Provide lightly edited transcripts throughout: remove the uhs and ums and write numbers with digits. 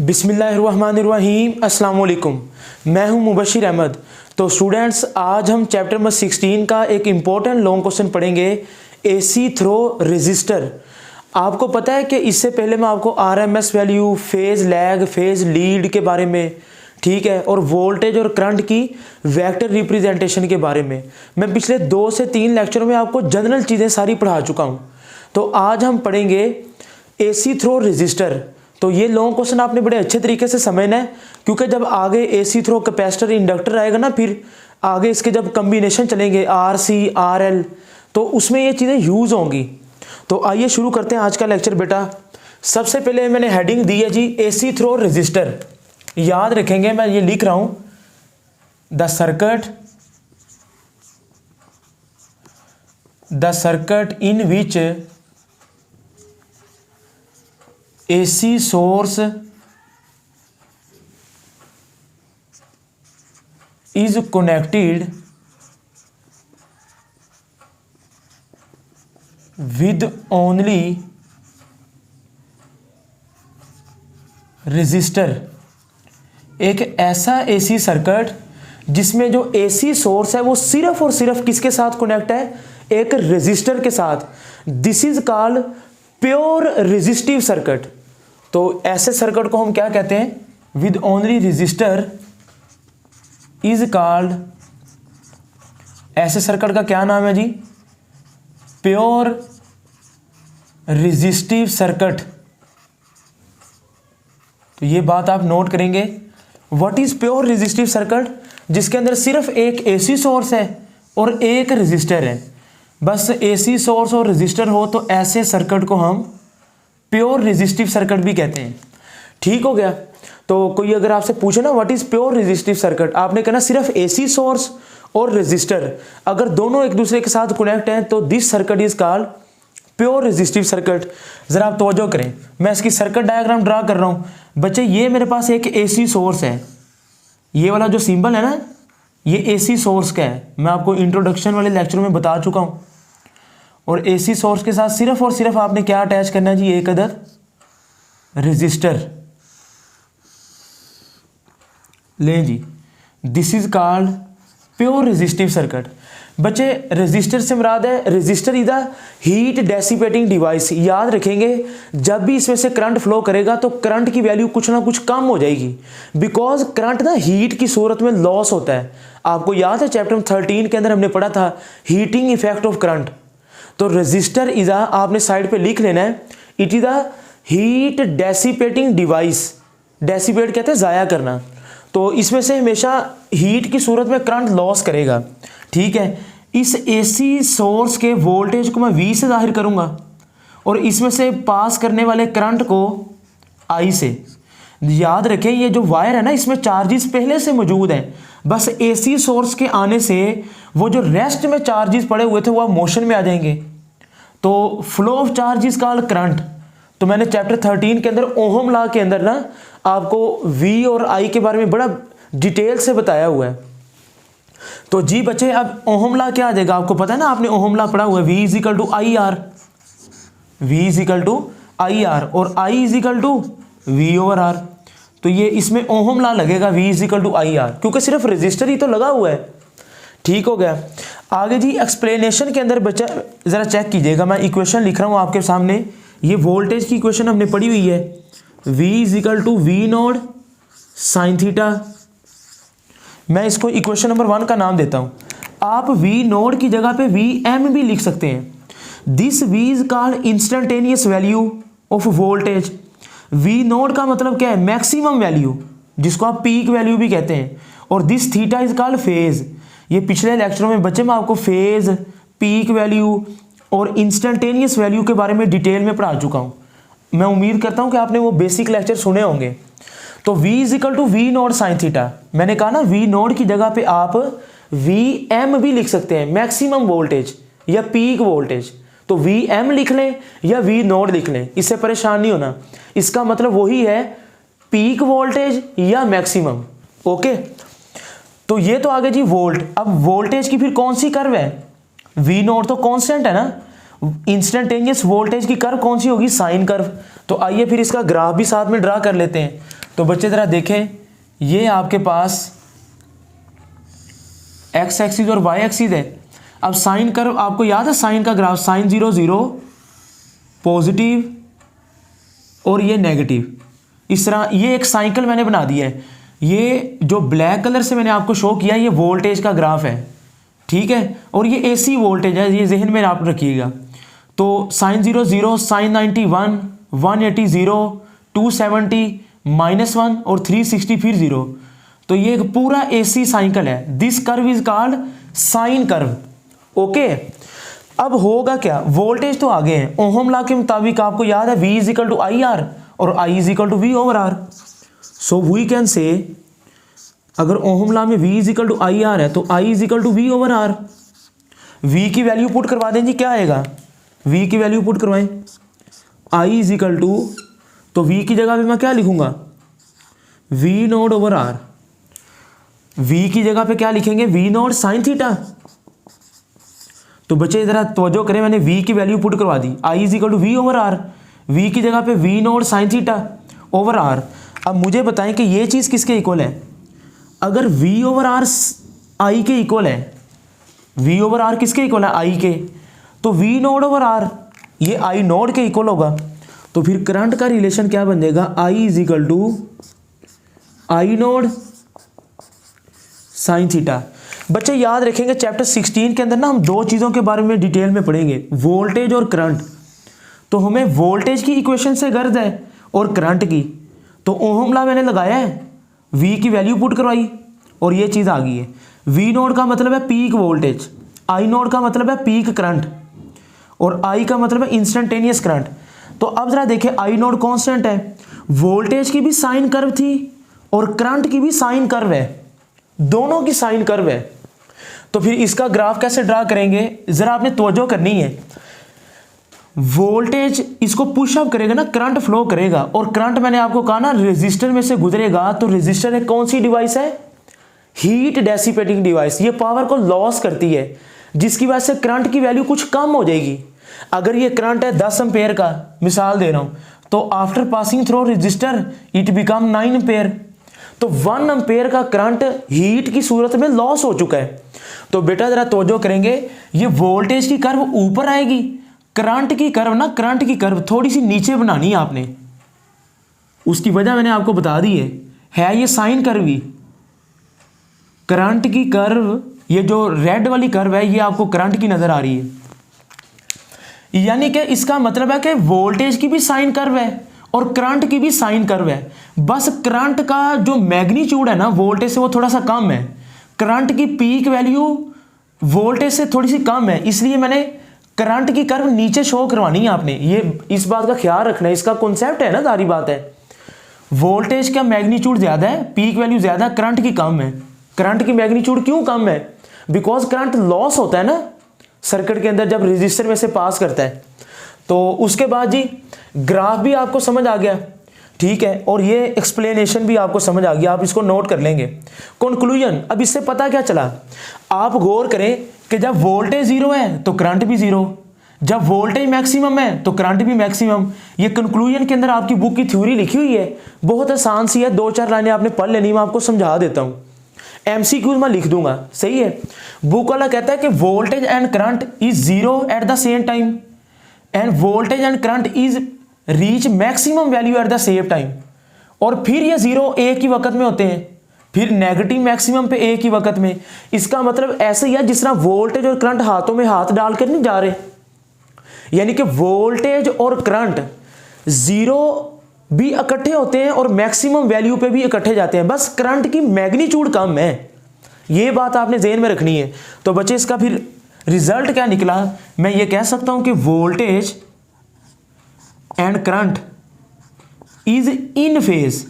बिस्मिल्लाहिर्रहमानिर्रहीम अस्सलाम वालेकुम। मैं हूं मुबशिर अहमद। तो स्टूडेंट्स, आज हम चैप्टर नंबर 16 का एक इम्पॉर्टेंट लॉन्ग क्वेश्चन पढ़ेंगे, एसी थ्रो रजिस्टर। आपको पता है कि इससे पहले मैं आपको RMS value, phase lag, phase lead के बारे में, ठीक है, और वोल्टेज और करंट की वेक्टर रिप्रेजेंटेशन के बारे में मैं पिछले 2 से 3 लेक्चरों में आपको जनरल चीज़ें सारी पढ़ा चुका हूँ। तो आज हम पढ़ेंगे एसी थ्रो रजिस्टर। तो ये लॉन्ग क्वेश्चन आपने बड़े अच्छे तरीके से समझना है, क्योंकि जब आगे एसी थ्रो कैपेसिटर इंडक्टर आएगा ना, फिर आगे इसके जब कम्बिनेशन चलेंगे आर सी आर एल, तो उसमें ये चीज़ें यूज़ होंगी। तो आइए शुरू करते हैं आज का लेक्चर बेटा। सबसे पहले मैंने हेडिंग दी है जी एसी थ्रो रजिस्टर। याद रखेंगे, मैं ये लिख रहा हूं, the circuit in which AC source is connected with only resistor। एक ऐसा AC सर्किट जिसमें जो AC सोर्स है वो सिर्फ और सिर्फ किसके साथ कनेक्ट है? एक रेजिस्टर के साथ। This is called pure resistive circuit. तो ऐसे सर्किट को हम क्या कहते हैं? With only resistor is called, ऐसे सर्किट का क्या नाम है जी? Pure resistive circuit. तो ये बात आप नोट करेंगे, what is pure resistive circuit? जिसके अंदर सिर्फ एक एसी सोर्स है और एक रेजिस्टर है। बस एसी सोर्स और रेजिस्टर हो तो ऐसे सर्किट को हम प्योर रेजिस्टिव सर्किट भी कहते हैं। ठीक हो गया। तो कोई अगर आपसे पूछे ना what is pure resistive circuit, आपने कहना सिर्फ एसी सोर्स और रेजिस्टर अगर दोनों एक दूसरे के साथ कनेक्ट हैं तो this circuit is called pure resistive circuit. जरा आप तवज्जो करें, मैं इसकी सर्किट डायग्राम ड्रा कर रहा हूं बच्चे। ये मेरे पास एक एसी सोर्स है, ये वाला जो सिंबल है ना, ये एसी सोर्स का है। मैं आपको इंट्रोडक्शन वाले लेक्चर में बता चुका हूं। और एसी सोर्स के साथ सिर्फ और सिर्फ आपने क्या अटैच करना है जी? एक अदद रेजिस्टर। लें जी, this is called pure resistive circuit. बच्चे, रेजिस्टर से मुराद है, resistor is the heat dissipating device. याद रखेंगे, जब भी इसमें से करंट फ्लो करेगा तो करंट की वैल्यू कुछ ना कुछ कम हो जाएगी, बिकॉज करंट ना हीट की सूरत में लॉस होता है। आपको याद है चैप्टर 13 के अंदर हमने पढ़ा था हीटिंग इफेक्ट ऑफ करंट। तो रेजिस्टर इज अ, आपने साइड पे लिख लेना है, it is a heat dissipating device. Dissipate कहते हैं जाया करना। तो इसमें से हमेशा हीट की सूरत में करंट लॉस करेगा। ठीक है, इस एसी सोर्स के वोल्टेज को मैं V से जाहिर करूंगा और इसमें से पास करने वाले करंट को I से। याद रखें, ये जो वायर है ना, इसमें चार्जेस पहले से मौजूद हैं। बस एसी सोर्स के आने से वो जो रेस्ट में चार्जेस पड़े हुए थे वो मोशन में आ जाएंगे। तो flow of charges called current. तो मैंने चैप्टर 13 के अंदर ओहम लॉ के अंदर ना आपको V और I के बारे में बड़ा डिटेल से बताया हुआ है। तो जी बच्चे, अब ओहम लॉ क्या आ जाएगा? आपको पता है ना, आपने ओहम लॉ पढ़ा हुआ है, V is equal to I R. V is equal to I R और I is equal to V over R. तो ये इसमें ओहम लॉ लगेगा, V is equal to I R, क्योंकि सिर्फ रजिस्टर ही तो लगा हुआ है। ठीक हो गया। आगे जी एक्सप्लेनेशन के अंदर बच्चा जरा चेक कीजिएगा, मैं इक्वेशन लिख रहा हूं आपके सामने। ये वोल्टेज की इक्वेशन हमने पढ़ी हुई है, V is equal to V naught sine theta. मैं इसको इक्वेशन नंबर 1 का नाम देता हूं। आप V नोड की जगह पे Vm भी लिख सकते हैं। This V is called instantaneous value of voltage. V node का मतलब क्या है? मैक्सिमम वैल्यू, जिसको आप पीक वैल्यू भी कहते हैं। और this theta is called phase. ये पिछले लेक्चरों में बच्चे मैं आपको फेज, पीक वैल्यू और इंस्टेंटेनियस वैल्यू के बारे में डिटेल में पढ़ा चुका हूं। मैं उम्मीद करता हूं कि आपने वो बेसिक लेक्चर सुने होंगे। तो V is equal to V naught sine theta. मैंने कहा ना, V नोड की जगह पे आप Vm भी लिख सकते हैं, मैक्सिमम वोल्टेज या पीक वोल्टेज। तो Vm लिख लें या V नोड लिख लें, इससे परेशान नहीं होना। इसका मतलब वही है, पीक वोल्टेज या मैक्सिमम। ओके, तो ये तो आगे जी वोल्ट। अब वोल्टेज की फिर कौन सी कर्व है? V नोट तो कांस्टेंट है ना, इंस्टेंटेनियस वोल्टेज की कर्व कौन सी होगी, साइन कर्व। तो आइए फिर इसका ग्राफ भी साथ में ड्रा कर लेते हैं। तो बच्चे जरा देखें, ये आपके पास एक्स एक्सिस और वाई एक्सिस है। अब साइन कर्व आपको याद है, साइन का ग्राफ साइन 0 0 पॉजिटिव और ये नेगेटिव, इस तरह ये एक साइकिल मैंने बना दिया है। ये जो ब्लैक कलर से मैंने आपको शो किया, ये वोल्टेज का ग्राफ है, ठीक है, और ये एसी वोल्टेज है, ये जहन में आप रखिएगा। तो साइन 0 0, साइन 91, 180 0, 270, -1 और 360 फिर 0। तो ये एक पूरा एसी साइकिल है। This curve is called sine curve. Okay, अब होगा क्या, वोल्टेज तो आगे हैं, ओहम लॉ के मुताबिक आपको याद है V is equal to I R और I is equal to V over R. So we can say, अगर ओहम लॉ में V is equal to I R है तो I is equal to V over R. V की value put करवा दें जी, क्या आएगा, V की वैल्यू पुट करवाएं, I इज इक्वल टू, तो V की जगह पे मैं क्या लिखूंगा, V naught over R. V की जगह पे क्या लिखेंगे, V नोड साइन थीटा। तो बच्चे जरा तवज्जो करें, मैंने V की वैल्यू पुट करवा दी, I is equal to V over R. V की जगह पे V naught sine theta over R. अब मुझे बताएं कि ये चीज़ किसके इक्वल है। अगर V ओवर आर I के इक्वल है, V ओवर आर किसके इक्वल है, I के, तो V नोड ओवर आर ये I नोड के इक्वल होगा। तो फिर करंट का रिलेशन क्या बन जाएगा, I is equal to I naught sine theta. बच्चे याद रखेंगे चैप्टर 16 के अंदर ना हम दो चीज़ों के बारे में डिटेल में पढ़ेंगे, वोल्टेज और करंट। तो हमें वोल्टेज की इक्वेशन से गर्ज है और करंट की, तो ओहम लॉ मैंने लगाया है, V की वैल्यू पुट करवाई और ये चीज़ आ गई है। V नोड का मतलब है पीक वोल्टेज, I नोड का मतलब है पीक करंट और I का मतलब है इंस्टेंटेनियस करंट। तो अब जरा देखें, I नोड कांस्टेंट है, वोल्टेज की भी साइन कर्व थी और करंट की भी साइन कर्व है, दोनों की साइन कर्व है। तो फिर इसका ग्राफ कैसे ड्रा करेंगे, जरा आपने तवज्जो करनी है। वोल्टेज इसको पुश अप करेगा ना, करंट फ्लो करेगा, और करंट मैंने आपको कहा ना रेजिस्टर में से गुजरेगा। तो रेजिस्टर एक कौन सी डिवाइस है, हीट डेसिपेटिंग डिवाइस। ये पावर को लॉस करती है, जिसकी वजह से करंट की वैल्यू कुछ कम हो जाएगी। अगर ये करंट है 10 एम्पेयर का, मिसाल दे रहा हूं, तो after passing through resistor it become 9 ampere. तो 1 एम्पेयर का करंट हीट की सूरत में लॉस हो चुका है। तो बेटा जरा तवज्जो करेंगे, ये वोल्टेज की कर्व ऊपर आएगी, करंट की कर्व ना, करंट की कर्व थोड़ी सी नीचे बनानी है आपने। उसकी वजह मैंने आपको बता दी है ये साइन कर्व ही। करंट की कर्व, ये जो रेड वाली कर्व है, ये आपको करंट की नजर आ रही है, यानी कि इसका मतलब है कि वोल्टेज की भी साइन कर्व है और करंट की भी साइन कर्व है। बस करंट का जो मैग्नीट्यूड है ना वोल्टेज से वो थोड़ा सा कम है, करंट की पीक वैल्यू वोल्टेज से थोड़ी सी कम है, इसलिए मैंने करंट की कर्व नीचे शो करवानी है आपने। ये इस बात का ख्याल रखना है, इसका कॉन्सेप्ट है ना, सारी बात है। वोल्टेज का मैग्नीट्यूड ज्यादा है, पीक वैल्यू ज्यादा, करंट की कम है। करंट की मैग्नीट्यूड क्यों कम है, बिकॉज करंट लॉस होता है ना सर्किट के अंदर जब रेजिस्टर में से पास करता है। तो उसके बाद जी ग्राफ भी आपको समझ आ गया, ठीक है, और ये एक्सप्लेनेशन भी आपको समझ आ गया, आप इसको नोट कर लेंगे। कंक्लूजन, अब इससे पता क्या चला, आप गौर करें कि जब वोल्टेज जीरो है तो करंट भी जीरो, जब वोल्टेज मैक्सिमम है तो करंट भी मैक्सिमम। ये कंक्लूजन के अंदर आपकी बुक की थ्योरी लिखी हुई है, बहुत आसान सी है, 2-4 लाइनें आपने पढ़ लेनी, मैं आपको समझा देता हूँ, MCQs मैं लिख दूंगा, सही है। बुक वाला कहता है कि voltage and current is zero at the same time end voltage and current is reach maximum value at the same time. और फिर ये जीरो एक ही वक्त में होते हैं, फिर नेगेटिव मैक्सिमम पे एक ही वक्त में। इसका मतलब ऐसे ही है जिस तरह वोल्टेज और करंट हाथों में हाथ डालकर नहीं जा रहे, यानी कि वोल्टेज और करंट जीरो भी इकट्ठे होते हैं और मैक्सिमम वैल्यू पे भी इकट्ठे जाते हैं, बस करंट की मैग्नीट्यूड कम है, ये बात आपने ज़हन में रखनी है। तो बच्चे इसका फिर रिजल्ट क्या निकला, मैं ये कह सकता हूं कि voltage and current is in phase,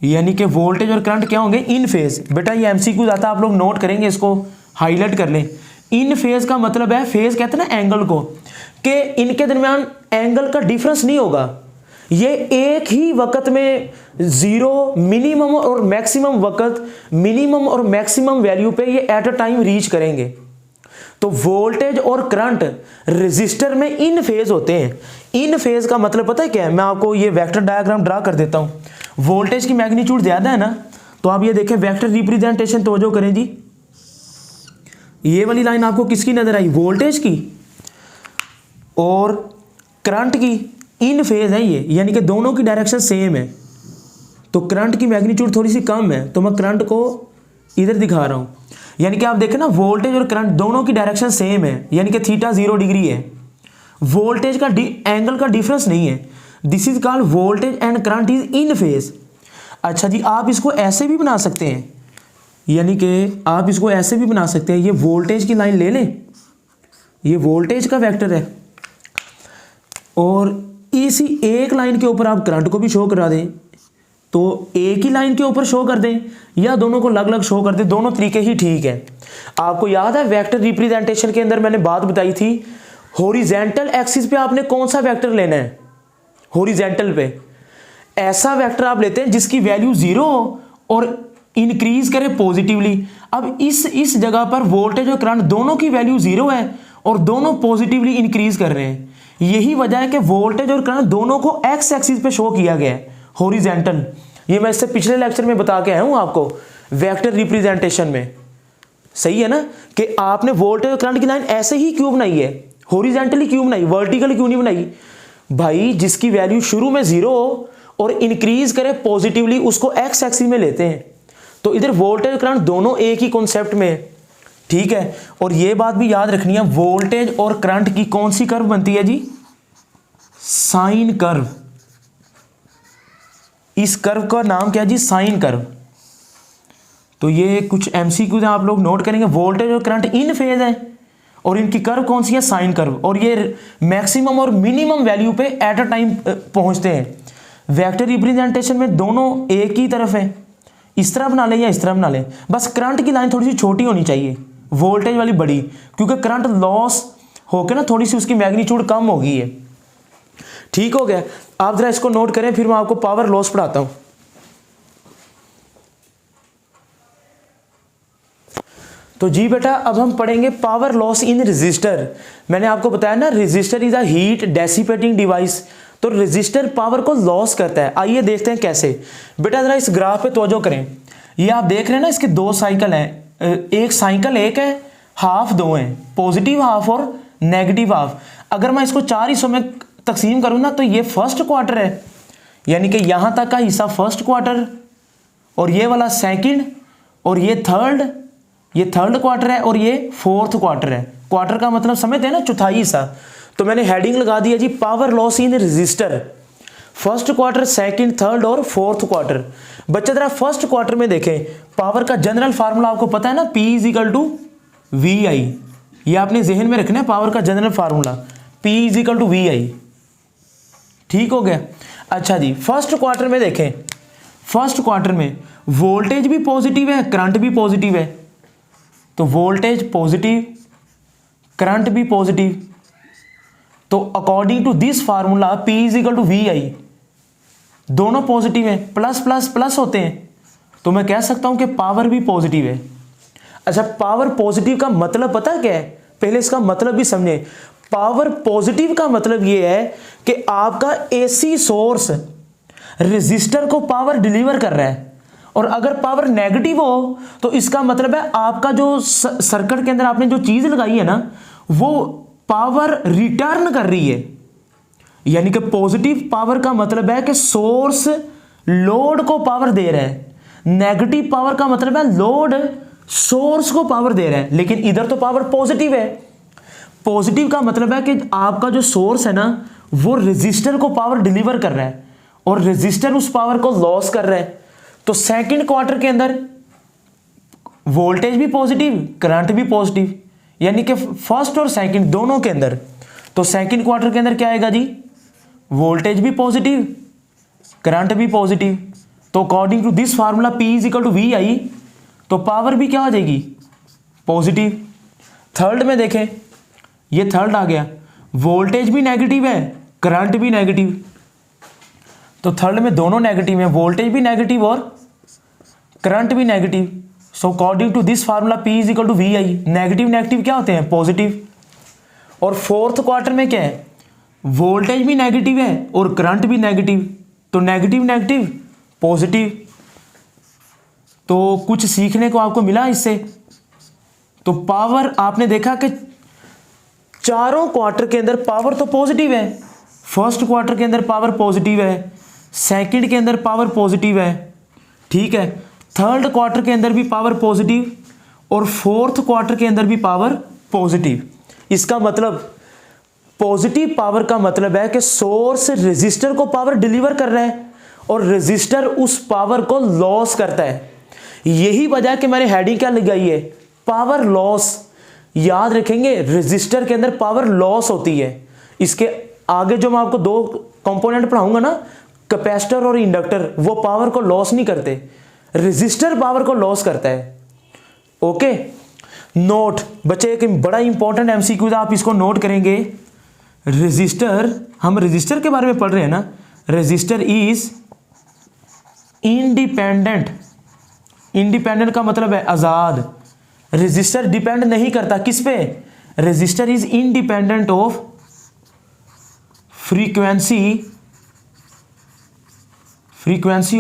यानी कि वोल्टेज और करंट क्या होंगे, इन फेज। बेटा ये MCQ आता है, आप लोग नोट करेंगे, इसको हाईलाइट कर लें। इन फेज का मतलब है, फेज कहते हैं ना एंगल को, कि इनके दरमियान एंगल का डिफरेंस नहीं होगा, ये एक ही वक्त में जीरो मिनिमम और मैक्सिमम वक्त, मिनिमम और मैक्सिमम वैल्यू पे ये एट अ टाइम रीच करेंगे। तो वोल्टेज और करंट रेजिस्टर में इन फेज होते हैं। इन फेज का मतलब पता है क्या है, मैं आपको ये वेक्टर डायग्राम ड्रा कर देता हूं। वोल्टेज की मैग्नीट्यूड ज्यादा है ना, तो आप ये देखें वेक्टर रिप्रेजेंटेशन तवज्जो करें जी। ये वाली लाइन आपको किसकी नजर आई, वोल्टेज की, और करंट की इन फेज है ये, यानी कि दोनों की डायरेक्शन सेम है। तो करंट की मैग्नीट्यूड थोड़ी सी कम है, तो मैं करंट को इधर दिखा रहा हूं। यानी कि आप देखें ना, वोल्टेज और करंट दोनों की डायरेक्शन सेम है, यानी कि थीटा 0 डिग्री है। वोल्टेज का एंगल का डिफरेंस नहीं है। This is called voltage and current is in phase. अच्छा जी, आप इसको ऐसे भी बना सकते हैं, यानी कि आप इसको ऐसे भी बना सकते हैं। ये वोल्टेज की लाइन ले लें, ये वोल्टेज का वेक्टर है, और इसी एक लाइन के ऊपर आप करंट को भी शो करा दें, तो एक ही लाइन के ऊपर शो कर दें या दोनों को अलग अलग शो कर दें, दोनों तरीके ही ठीक है। आपको याद है वेक्टर रिप्रेजेंटेशन के अंदर मैंने बात बताई थी, हॉरिजॉन्टल एक्सिस पे आपने कौन सा वेक्टर लेना है, हॉरिजॉन्टल पे ऐसा वेक्टर आप लेते हैं जिसकी वैल्यू 0 हो और इंक्रीज करे पॉजिटिवली। अब इस जगह पर वोल्टेज और करंट दोनों की वैल्यू 0 है और दोनों पॉजिटिवली इंक्रीज कर रहे हैं। यही वजह है कि वोल्टेज और करंट दोनों को एक्स एक्सिस पे शो किया गया है, हॉरिजॉन्टल। ये मैं इससे पिछले लेक्चर में बता के आया हूं आपको वेक्टर रिप्रेजेंटेशन में। सही है ना, कि आपने वोल्टेज और करंट की लाइन ऐसे ही क्यों बनाई है, हॉरिजॉन्टली क्यों बनाई, वर्टिकली क्यों नहीं बनाई भाई। जिसकी वैल्यू शुरू में 0 हो और इंक्रीज करे पॉजिटिवली, उसको एक्स एक्सिस में लेते हैं। तो इधर वोल्टेज और करंट दोनों एक ही कॉन्सेप्ट में, ठीक है। और ये बात भी याद रखनी है, वोल्टेज और करंट की कौन सी कर्व बनती है जी, साइन कर्व। इस कर्व का नाम क्या है जी, साइन कर्व। तो ये कुछ एमसीक्यूज आप लोग नोट करेंगे। वोल्टेज और करंट इन फेज है और इनकी कर्व कौन सी है, साइन कर्व, और ये मैक्सिमम और मिनिमम वैल्यू पे एट अ टाइम पहुंचते हैं। वेक्टर रिप्रेजेंटेशन में दोनों एक ही तरफ है, इस तरह बना लें या इस तरह बना लें, बस करंट की लाइन थोड़ी सी छोटी होनी चाहिए, वोल्टेज वाली बड़ी, क्योंकि करंट लॉस होकर ना थोड़ी सी उसकी मैग्नीट्यूड कम हो गई है। ठीक हो गया। आप जरा इसको नोट करें, फिर मैं आपको पावर लॉस पढ़ाता हूं। तो जी बेटा, अब हम पढ़ेंगे पावर लॉस इन रेजिस्टर। मैंने आपको बताया ना, resistor is a heat dissipating device. तो रेजिस्टर पावर को लॉस करता है। आइए देखते हैं कैसे। बेटा जरा इस ग्राफ पे तवज्जो करें। ये आप देख रहे हैं ना, इसके दो साइकिल हैं, एक साइकिल एक है, हाफ दो हैं, पॉजिटिव हाफ और नेगेटिव हाफ। अगर मैं इसको 4 हिस्सों में तकसीम करूं ना, तो ये फर्स्ट क्वार्टर है, यानी कि यहां तक का हिस्सा फर्स्ट क्वार्टर, और ये वाला सेकंड, और ये थर्ड क्वार्टर है, और ये फोर्थ क्वार्टर है। क्वार्टर का मतलब समझते हैं ना, चौथाई हिस्सा। तो मैंने हेडिंग लगा दिया जी, power loss in resistor, first quarter, second, third और फोर्थ क्वार्टर। बच्चे जरा फर्स्ट क्वार्टर में देखें, पावर का जनरल फार्मूला आपको पता है ना, P इजिकल टू VI। ये आपने जहन में रखना है, पावर का general formula P is equal to VI। ठीक हो गया। अच्छा जी, फर्स्ट क्वार्टर में देखें, फर्स्ट क्वार्टर में वोल्टेज भी पॉजिटिव है, करंट भी पॉजिटिव है। तो वोल्टेज पॉजिटिव, करंट भी पॉजिटिव। तो according to this formula P is equal to VI, दोनों पॉजिटिव है, प्लस प्लस प्लस होते हैं, तो मैं कह सकता हूं कि पावर भी पॉजिटिव है। अच्छा, पावर पॉजिटिव का मतलब पता है क्या है, पहले इसका मतलब भी समझे। पावर पॉजिटिव का मतलब यह है कि आपका AC सोर्स रेजिस्टर को पावर डिलीवर कर रहा है, और अगर पावर नेगेटिव हो तो इसका मतलब है आपका जो सर्किट के अंदर आपने जो चीज लगाई है ना, वो पावर रिटर्न कर रही है। यानी कि पॉजिटिव पावर का मतलब है कि सोर्स लोड को पावर दे रहा है, नेगेटिव पावर का मतलब है लोड सोर्स को पावर दे रहा है। लेकिन इधर तो पावर पॉजिटिव है। पॉजिटिव का मतलब है कि आपका जो सोर्स है ना, वो रेजिस्टर को पावर डिलीवर कर रहा है और रेजिस्टर उस पावर को लॉस कर रहा है। तो सेकंड क्वार्टर के अंदर वोल्टेज भी पॉजिटिव, करंट भी पॉजिटिव, यानी कि फर्स्ट और सेकंड दोनों के अंदर। तो सेकंड क्वार्टर के अंदर क्या आएगा जी, वोल्टेज भी पॉजिटिव, करंट भी पॉजिटिव। तो according to this formula P is equal to VI, तो पावर भी क्या आ जाएगी, पॉजिटिव। थर्ड में देखें, ये थर्ड आ गया, वोल्टेज भी नेगेटिव है, करंट भी नेगेटिव। तो थर्ड में दोनों नेगेटिव है, वोल्टेज भी नेगेटिव और करंट भी negative. So according to this formula P is equal to V I. Negative negative क्या होते हैं? पॉजिटिव। और फोर्थ क्वार्टर में क्या है? वोल्टेज भी नेगेटिव है और करंट भी नेगेटिव, तो नेगेटिव नेगेटिव पॉजिटिव। तो कुछ सीखने को आपको मिला इससे। तो पावर आपने देखा कि चारों क्वार्टर के अंदर पावर तो पॉजिटिव है। फर्स्ट क्वार्टर के अंदर पावर पॉजिटिव है, सेकंड के अंदर पावर पॉजिटिव है, ठीक है, थर्ड क्वार्टर के अंदर भी पावर पॉजिटिव और फोर्थ क्वार्टर के अंदर भी पावर पॉजिटिव। इसका मतलब पॉजिटिव पावर का मतलब है कि सोर्स रेजिस्टर को पावर डिलीवर कर रहा है और रेजिस्टर उस पावर को लॉस करता है। यही वजह है कि मैंने हेडिंग क्या लगाई है? Power loss. याद रखेंगे रेजिस्टर के अंदर पावर लॉस होती है। इसके आगे जो मैं आपको दो कंपोनेंट पढ़ाऊंगा ना, कैपेसिटर और इंडक्टर, वो पावर को लॉस नहीं करते, रेजिस्टर पावर को लॉस करता है। ओके, नोट बच्चे, एक बड़ा इंपॉर्टेंट एमसीक्यू आप इसको नोट करेंगे। रेजिस्टर, हम रेजिस्टर के बारे में पढ़ रहे हैं ना, रेजिस्टर इज इंडिपेंडेंट। इंडिपेंडेंट का मतलब है आजाद। रेजिस्टर डिपेंड नहीं करता किस पे? Resistor is independent of frequency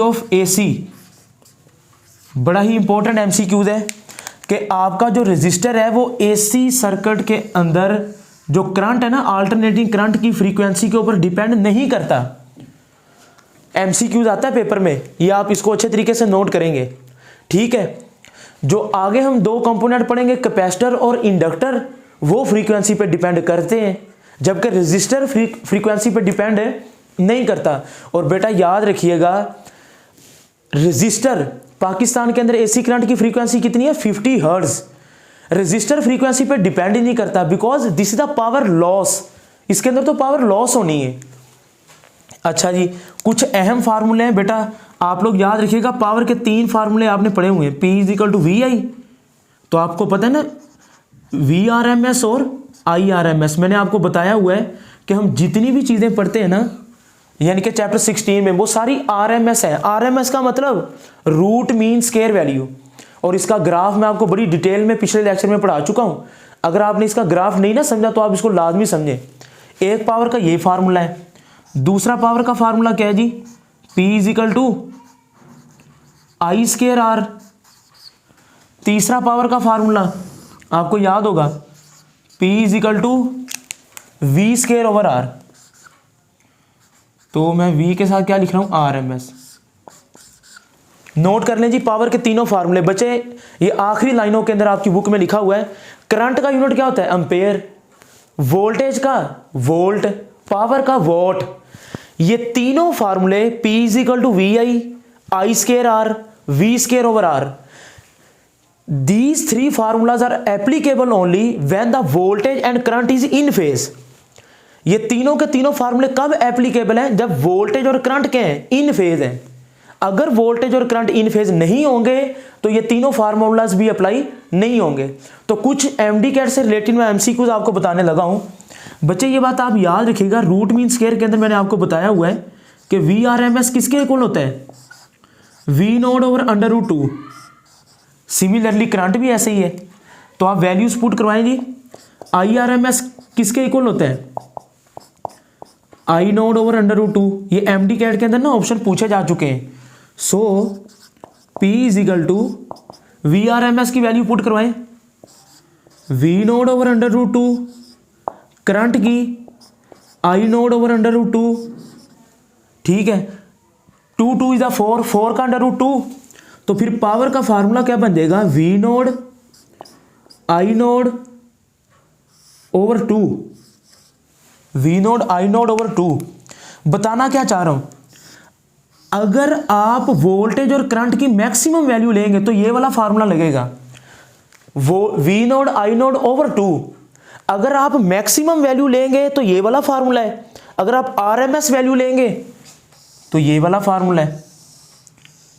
of AC. बड़ा ही इंपॉर्टेंट एमसीक्यूज है कि आपका जो रेजिस्टर है वो एसी सर्किट के अंदर जो करंट है ना, अल्टरनेटिंग करंट की फ्रीक्वेंसी के ऊपर डिपेंड नहीं करता। एमसीक्यूज आता है पेपर में, ये आप इसको अच्छे तरीके से नोट करेंगे, ठीक है। जो आगे हम दो कंपोनेंट पढ़ेंगे, कैपेसिटर और इंडक्टर, वो फ्रीक्वेंसी पे डिपेंड करते हैं, जबकि रेजिस्टर फ्रीक्वेंसी पे डिपेंड नहीं करता। और बेटा याद रखिएगा, रेजिस्टर, पाकिस्तान के अंदर एसी करंट की फ्रीक्वेंसी कितनी है? 50 हर्ट्ज। रेजिस्टर फ्रीक्वेंसी पे डिपेंड ही नहीं करता, because this is the power loss. इसके अंदर तो पावर लॉस होनी है। अच्छा जी, कुछ अहम फार्मूले हैं बेटा, आप लोग याद रखिएगा। पावर के 3 फार्मूले आपने पढ़े हुए हैं। P is equal to V I, तो आपको पता है ना, VRMS और IRMS। मैंने आपको बताया हुआ है कि हम जितनी भी चीज़ें पढ़ते हैं ना, यानी कि चैप्टर 16 में, वो सारी RMS है। RMS का मतलब रूट मीन स्क्वायर वैल्यू, और इसका ग्राफ मैं आपको बड़ी डिटेल में पिछले लेक्चर में पढ़ा चुका हूँ। अगर आपने इसका ग्राफ नहीं ना समझा तो आप इसको लाजमी समझें। एक पावर का ये फार्मूला है, दूसरा पावर का फार्मूला क्या है जी? P is equal to I square R. तीसरा पावर का फार्मूला आपको याद होगा, P is equal to V square over R. तो मैं V के साथ क्या लिख रहा हूं? RMS। नोट कर लें जी पावर के तीनों फार्मूले। बच्चे, ये आखिरी लाइनों के अंदर आपकी बुक में लिखा हुआ है। करंट का यूनिट क्या होता है? एम्पेयर। वोल्टेज का वोल्ट, पावर का वॉट। ये तीनों फार्मूले P is equal to V I square R, V square over R. These 3 formulas are applicable only when the voltage and current is in phase। ये तीनों के तीनों फार्मूले कब एप्लीकेबल हैं? जब वोल्टेज और करंट क्या है? इन फेज है। अगर वोल्टेज और करंट इन फेज नहीं होंगे तो ये तीनों फार्मूलाज भी अप्लाई नहीं होंगे। तो कुछ एमडी कैट से रिलेटेड मैं एमसीक्यूज आपको बताने लगा हूं। बच्चे, ये बात आप याद रखिएगा, रूट मीन स्क्वायर के अंदर मैंने आपको बताया हुआ है कि VRMS किसके इक्वल होता है? V naught over under root 2। Similarly current भी ऐसे ही है, तो आप वैल्यूज पुट करवाएंगे। IRMS किसके इक्वल होता है? I naught over under root 2। ये एमडी कैट के अंदर ना ऑप्शन पूछे जा चुके हैं। So P is equal to VRMS की वैल्यू पुट करवाएं, V naught over under root 2, current की I naught over under root 2, ठीक है। 2 इज द 4 का अंडर रूट 2। तो फिर पावर का फार्मूला क्या बन जाएगा? V node I naught over 2, V node I naught over 2। बताना क्या चाह रहा हूं, अगर आप वोल्टेज और करंट की मैक्सिमम वैल्यू लेंगे तो ये वाला फार्मूला लगेगा, वो V node I naught over 2। अगर आप मैक्सिमम वैल्यू लेंगे तो ये वाला फार्मूला है, अगर आप RMS वैल्यू लेंगे तो ये वाला फार्मूला है,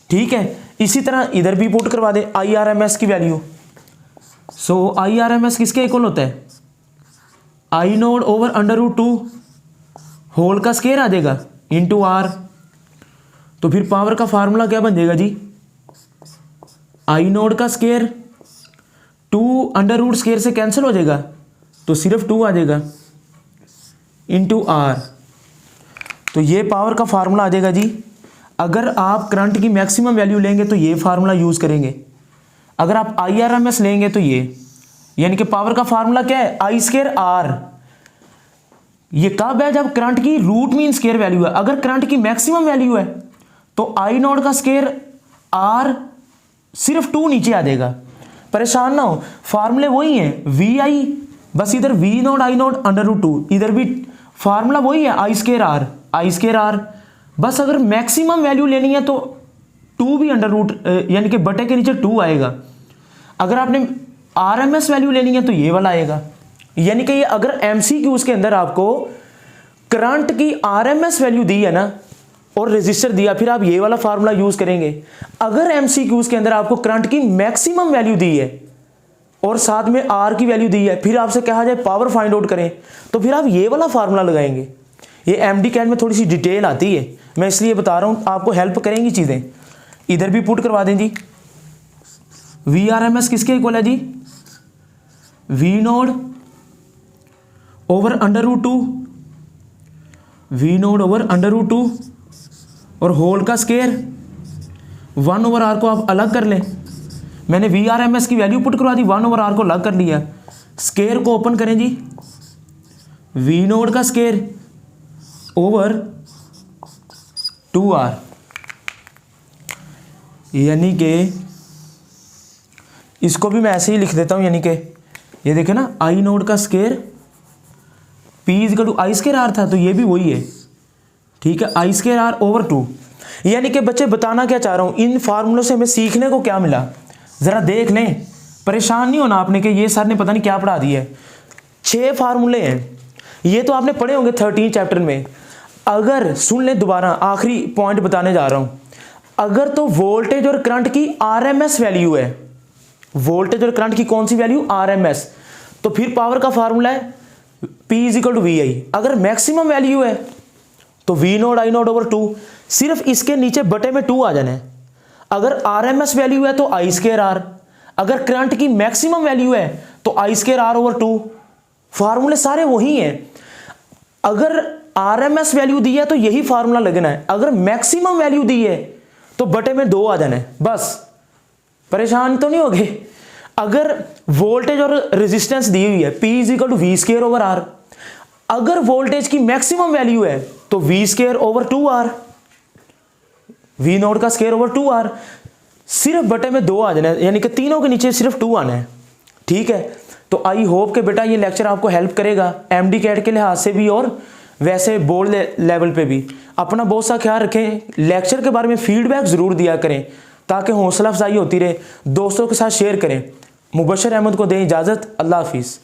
ठीक है। इसी तरह इधर भी पुट करवा दे IRMS की वैल्यू। सो IRMS किसके इक्वल होता है? I naught over under root 2 whole का स्क्वायर आ जाएगा इंटू R। तो फिर पावर का फार्मूला क्या बन जाएगा जी? आई नोड का स्केयर 2 अंडर रूट स्केयर से कैंसिल हो जाएगा तो सिर्फ 2 आ जाएगा इंटू आर। तो ये पावर का फार्मूला आ जाएगा जी। अगर आप करंट की मैक्सिमम वैल्यू लेंगे तो ये फार्मूला यूज़ करेंगे, अगर आप IRMS लेंगे तो ये, यानी कि पावर का फार्मूला क्या है, आई स्केयर आर। ये कब है, जब करंट की रूट मीन स्केयर वैल्यू है। अगर करंट की मैक्सिमम वैल्यू है तो आई नोड का स्केयर आर सिर्फ 2 नीचे आ जाएगा। परेशान ना हो, फार्मूले वही हैं, वी आई, बस इधर V naught I naught under root 2, इधर भी फार्मूला वही है, I square R, I square R. बस अगर मैक्सिमम वैल्यू लेनी है तो 2 भी अंडर रूट यानी कि बटे के नीचे 2 आएगा। अगर आपने RMS वैल्यू लेनी है तो ये वाला आएगा। यानी कि ये अगर MCQs के अंदर आपको करंट की RMS वैल्यू दी है ना और रेजिस्टर दिया, फिर आप ये वाला फार्मूला यूज करेंगे। अगर MCQs के अंदर आपको करंट की मैक्सिमम वैल्यू दी है और साथ में R की वैल्यू दी है, फिर आपसे कहा जाए पावर फाइंड आउट करें, तो फिर आप ये वाला फार्मूला लगाएंगे। ये MD कैट में थोड़ी सी डिटेल आती है, मैं इसलिए बता रहा हूं, आपको हेल्प करेंगी चीजें। इधर भी पुट करवा दें जी। VRMS किसके इक्वल है जी, V naught over under root 2, V naught over under root 2 और होल का स्केयर 1 ओवर आर को आप अलग कर लें। मैंने VRMS की वैल्यू पुट करवा दी, 1 ओवर आर को अलग कर लिया। स्केयर को ओपन करें जी, वी नोड का स्केयर ओवर 2R, यानी कि इसको भी मैं ऐसे ही लिख देता हूं, यानी कि ये देखे ना, आई नोड का square P equal to I square R था, तो ये भी वही है, ठीक है, आई स्केयर आर ओवर 2। यानी कि बच्चे बताना क्या चाह रहा हूं, इन फार्मूलों से हमें सीखने को क्या मिला, जरा देख लें। परेशान नहीं होना आपने कि ये सर ने पता नहीं क्या पढ़ा दिया है। 6 फार्मूले हैं, ये तो आपने पढ़े होंगे 13 चैप्टर में। अगर सुन लें दोबारा, आखिरी पॉइंट बताने जा रहा हूं। अगर तो वोल्टेज और करंट की RMS वैल्यू है, वोल्टेज और करंट की कौन सी वैल्यू, RMS, तो फिर पावर का फार्मूला है P इक्वल टू VI। अगर मैक्सिमम वैल्यू है तो V node I node over 2, सिर्फ इसके नीचे बटे में 2 आ जाना है। अगर RMS वैल्यू है तो आई स्केयर आर, अगर करंट की मैक्सिमम वैल्यू है तो आई स्केयर आर ओवर 2। फार्मूले सारे वही हैं। अगर RMS वैल्यू दी है तो यही फार्मूला लगना है, अगर मैक्सिमम वैल्यू दी है तो बटे में 2 आ जाना है, बस। परेशान तो नहीं हो गए। अगर वोल्टेज और रेजिस्टेंस दी हुई है P equal to V square over R, अगर वोल्टेज की मैक्सिमम वैल्यू है तो V square over 2R, V naught का स्केयर ओवर 2R, सिर्फ बटे में 2 आ जाना है, यानी कि तीनों के नीचे सिर्फ 2 आना है, ठीक है। तो आई होप कि बेटा ये लेक्चर आपको हेल्प करेगा MD कैट के लिहाज से भी और वैसे बोर्ड लेवल पे भी। अपना बहुत सा ख्याल रखें, लेक्चर के बारे में फीडबैक ज़रूर दिया करें ताकि हौसला अफजाई होती रहे। दोस्तों के साथ शेयर करें। मुबशर अहमद को दें इजाज़त। अल्लाह हाफिज़।